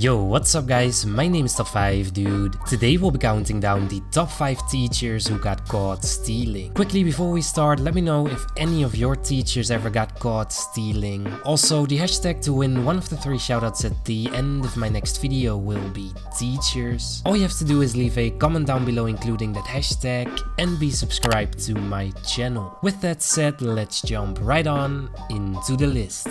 Yo, what's up guys? My name is Top 5 Dude. Today we'll be counting down the top 5 teachers who got caught stealing. Quickly before we start, let me know if any of your teachers ever got caught stealing. Also, the hashtag to win one of the 3 shoutouts at the end of my next video will be teachers. All you have to do is leave a comment down below including that hashtag and be subscribed to my channel. With that said, let's jump right on into the list.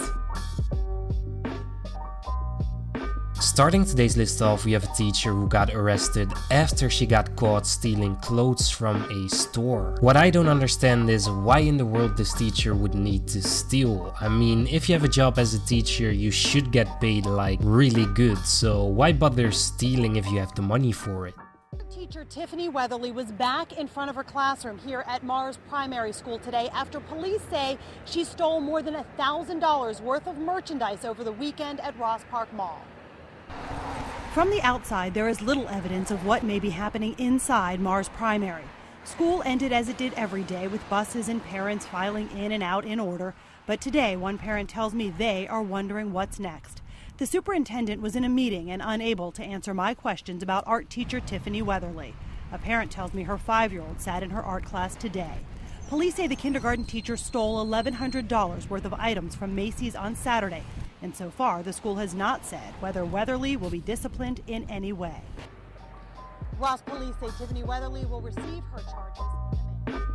Starting today's list off, we have a teacher who got arrested after she got caught stealing clothes from a store. What I don't understand is why in the world this teacher would need to steal. I mean, if you have a job as a teacher, you should get paid like really good, so why bother stealing if you have the money for it? Teacher Tiffany Weatherly was back in front of her classroom here at Mars Primary School today after police say she stole more than $1,000 worth of merchandise over the weekend at Ross Park Mall. From the outside, there is little evidence of what may be happening inside Mars Primary. School ended as it did every day, with buses and parents filing in and out in order. But today, one parent tells me they are wondering what's next. The superintendent was in a meeting and unable to answer my questions about art teacher Tiffany Weatherly. A parent tells me her 5-year-old sat in her art class today. Police say the kindergarten teacher stole $1,100 worth of items from Macy's on Saturday. And so far, the school has not said whether Weatherly will be disciplined in any way. Ross police say Tiffany Weatherly will receive her charges in a minute.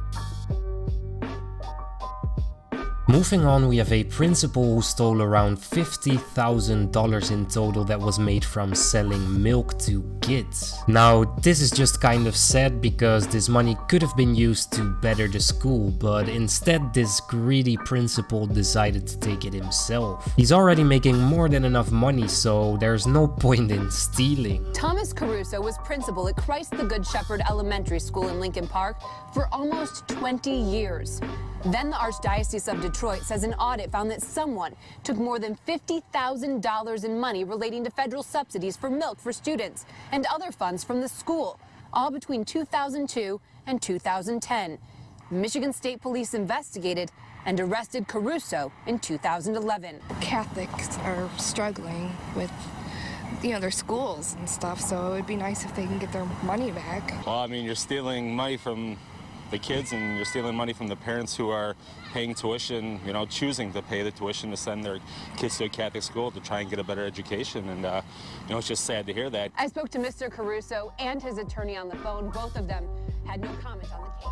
Moving on, we have a principal who stole around $50,000 in total that was made from selling milk to kids. Now, this is just kind of sad because this money could have been used to better the school, but instead this greedy principal decided to take it himself. He's already making more than enough money, so there's no point in stealing. Thomas Caruso was principal at Christ the Good Shepherd Elementary School in Lincoln Park for almost 20 years. Then the Archdiocese of Detroit says an audit found that someone took more than $50,000 in money relating to federal subsidies for milk for students and other funds from the school, all between 2002 and 2010. Michigan State Police investigated and arrested Caruso in 2011. Catholics are struggling with their schools and stuff, so it would be nice if they can get their money back. Well, I mean, you're stealing money from the kids and you're stealing money from the parents who are paying tuition, choosing to pay the tuition to send their kids to a Catholic school to try and get a better education. And, it's just sad to hear that. I spoke to Mr. Caruso and his attorney on the phone. Both of them had no comment on the case.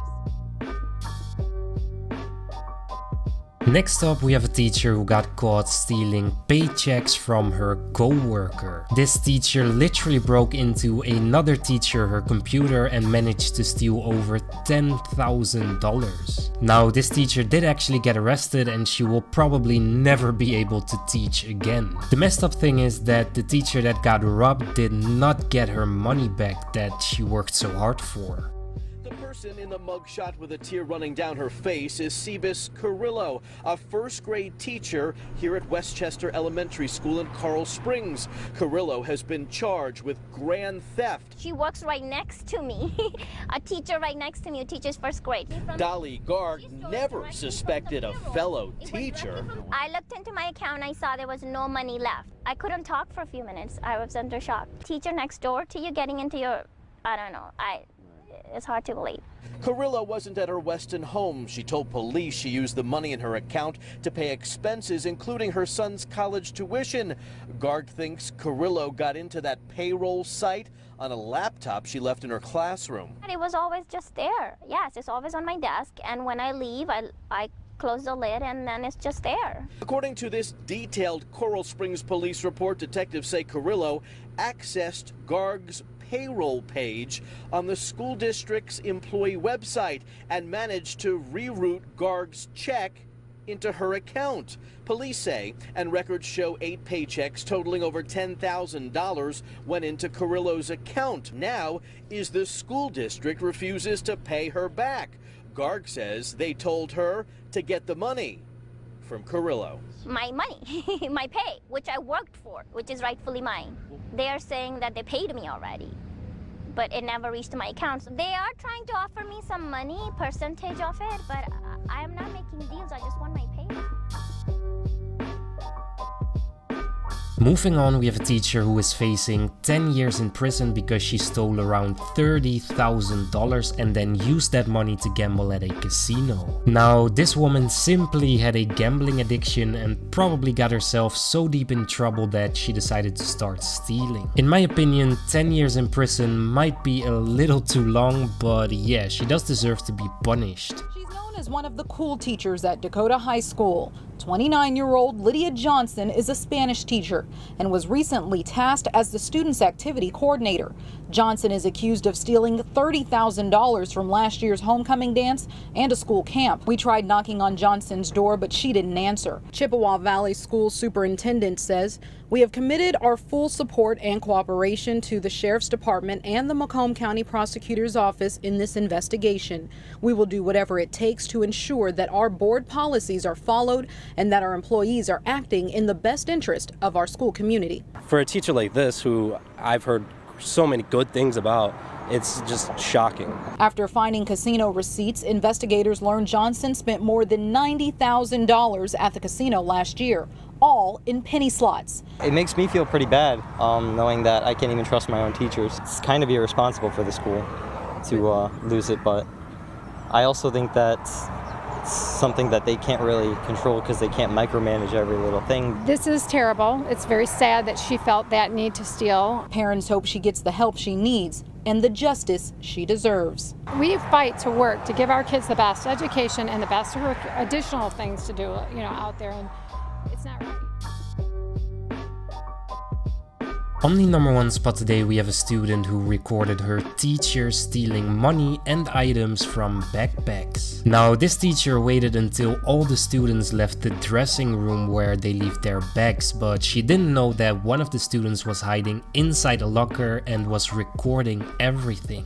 Next up, we have a teacher who got caught stealing paychecks from her co-worker. This teacher literally broke into another teacher her computer and managed to steal over $10,000. Now, this teacher did actually get arrested and she will probably never be able to teach again. The messed up thing is that the teacher that got robbed did not get her money back that she worked so hard for. The person in the mugshot with a tear running down her face is Cebus Carrillo, a first-grade teacher here at Westchester Elementary School in Coral Springs. Carrillo has been charged with grand theft. She works right next to me, a teacher right next to me who teaches first grade. Dolly Garg never suspected a fellow teacher. I looked into my account and I saw there was no money left. I couldn't talk for a few minutes. I was under shock. Teacher next door to you getting into your, I don't know, it's hard to believe. Carrillo wasn't at her Weston home. She told police she used the money in her account to pay expenses, including her son's college tuition. Garg thinks Carrillo got into that payroll site on a laptop she left in her classroom. It was always just there. Yes, it's always on my desk, and when I leave, I close the lid and then it's just there. According to this detailed Coral Springs police report, detectives say Carrillo accessed Garg's payroll page on the school district's employee website and managed to reroute Garg's check into her account. Police say, and records show 8 paychecks totaling over $10,000 went into Carrillo's account. Now, is the school district refuses to pay her back. Garg says they told her to get the money from Carrillo. My money, my pay, which I worked for, which is rightfully mine. They are saying that they paid me already, but it never reached my account. So they are trying to offer me some money, percentage of it, but I am not making deals. I just want my pay. Moving on, we have a teacher who is facing 10 years in prison because she stole around $30,000 and then used that money to gamble at a casino. Now, this woman simply had a gambling addiction and probably got herself so deep in trouble that she decided to start stealing. In my opinion, 10 years in prison might be a little too long, but yeah, she does deserve to be punished. As one of the cool teachers at Dakota High School. 29-year-old Lydia Johnson is a Spanish teacher and was recently tasked as the students' activity coordinator. Johnson is accused of stealing $30,000 from last year's homecoming dance and a school camp. We tried knocking on Johnson's door, but she didn't answer. Chippewa Valley School Superintendent says, "We have committed our full support and cooperation to the Sheriff's Department and the Macomb County Prosecutor's Office in this investigation. We will do whatever it takes to ensure that our board policies are followed and that our employees are acting in the best interest of our school community." For a teacher like this, who I've heard so many good things about, it's just shocking. After finding casino receipts, investigators learned Johnson spent more than $90,000 at the casino last year, all in penny slots. It makes me feel pretty bad knowing that I can't even trust my own teachers. It's kind of irresponsible for the school to lose it, but I also think that it's something that they can't really control because they can't micromanage every little thing. This is terrible. It's very sad that she felt that need to steal. Parents hope she gets the help she needs and the justice she deserves. We fight to work to give our kids the best education and the best additional things to do, out there, and it's not right. On the #1 spot today, we have a student who recorded her teacher stealing money and items from backpacks. Now, this teacher waited until all the students left the dressing room where they leave their bags, but she didn't know that one of the students was hiding inside a locker and was recording everything.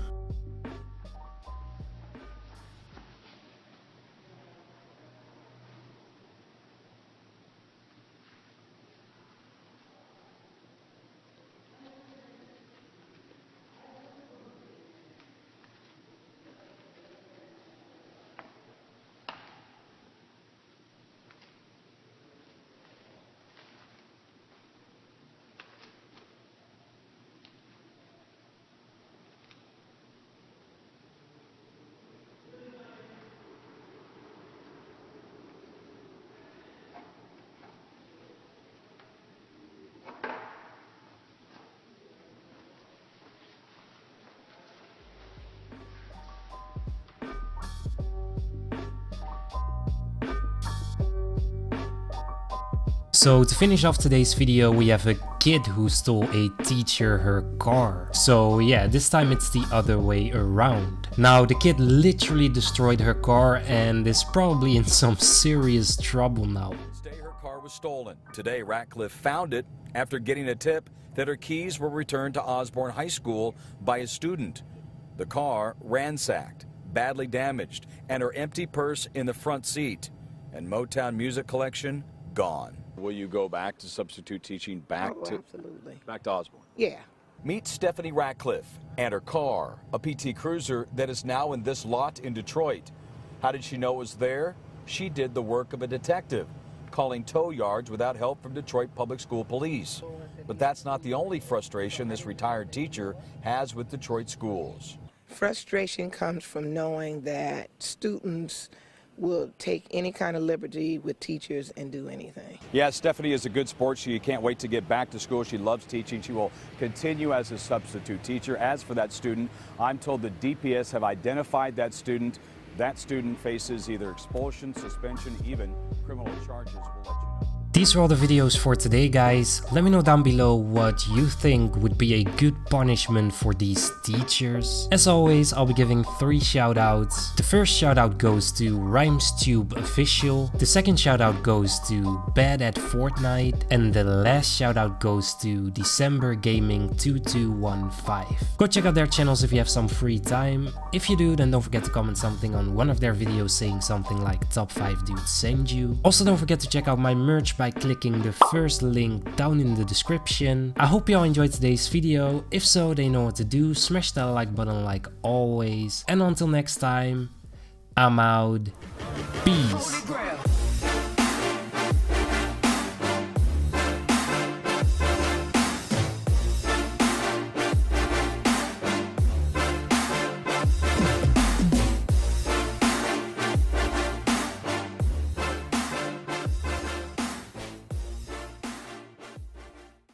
So to finish off today's video, we have a kid who stole a teacher her car. So yeah, this time it's the other way around. Now the kid literally destroyed her car and is probably in some serious trouble now. Her car was stolen. Today, Ratcliffe found it after getting a tip that her keys were returned to Osborne High School by a student. The car ransacked, badly damaged, and her empty purse in the front seat. And Motown music collection gone. Will you go back to substitute teaching absolutely. Back to Osborne? Yeah. Meet Stephanie Ratcliffe and her car, a PT Cruiser that is now in this lot in Detroit. How did she know it was there? She did the work of a detective, calling tow yards without help from Detroit Public School Police. But that's not the only frustration this retired teacher has with Detroit schools. Frustration comes from knowing that students will take any kind of liberty with teachers and do anything. Yeah, Stephanie is a good sport. She can't wait to get back to school. She loves teaching. She will continue as a substitute teacher. As for that student, I'm told the DPS have identified that student. That student faces either expulsion, suspension, even criminal charges. We'll let you know. These are all the videos for today, guys. Let me know down below what you think would be a good punishment for these teachers. As always, I'll be giving 3 shoutouts. The first shoutout goes to RhymesTube Official. The second shoutout goes to Bad at Fortnite. And the last shoutout goes to December Gaming 2215. Go check out their channels if you have some free time. If you do, then don't forget to comment something on one of their videos saying something like Top 5 Dudes Send You. Also, don't forget to check out my merch by clicking the first link down in the description. I hope you all enjoyed today's video. If so, then you know what to do. Smash that like button like always. And until next time, I'm out. Peace.